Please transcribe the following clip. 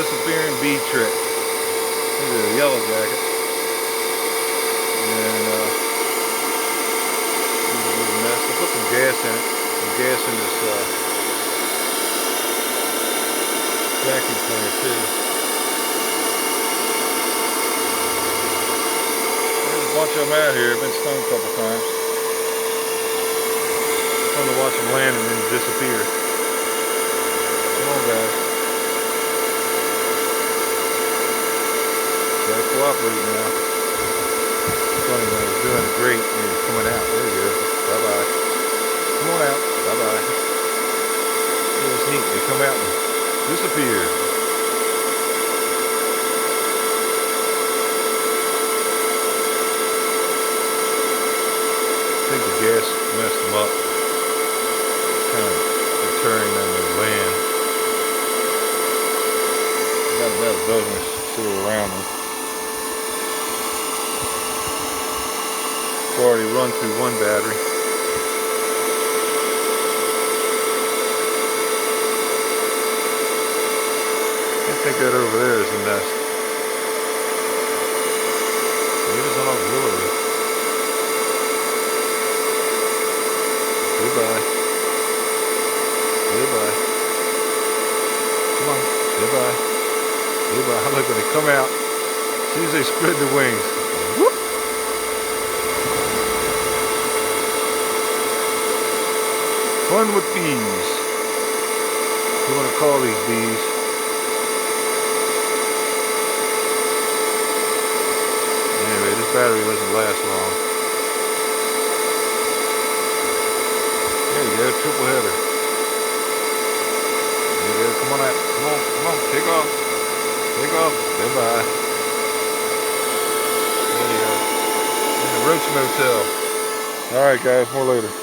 disappearing bee trick. Look at the yellow jacket. And this is a little mess. I put some gas in it. Some gas in this vacuum cleaner too. There's a bunch of them out here. I've been stung a couple times. It's fun to watch them land and then disappear. Come on, guys. Gotta cooperate now. It's funny when I was doing it great and it's coming out. There you go. Bye-bye. Come on out. Bye-bye. Yeah, it's neat. They come out and disappear. I think the gas messed them up. It's kind of deterring them to land. Got about a dozen still around them. I've already run through one battery. I think that over there is the nest. It is an auxiliary. Goodbye. Goodbye. Come on. Goodbye. Goodbye. Look, when they come out, as soon as they spread their wings, whoop! Fun with bees. You want to call these bees. Anyway, this battery doesn't last long. There you go, triple header. There you go, come on out. Come on, come on, take off. Take off. Goodbye. There you go. In the Roach Motel. Alright guys, more later.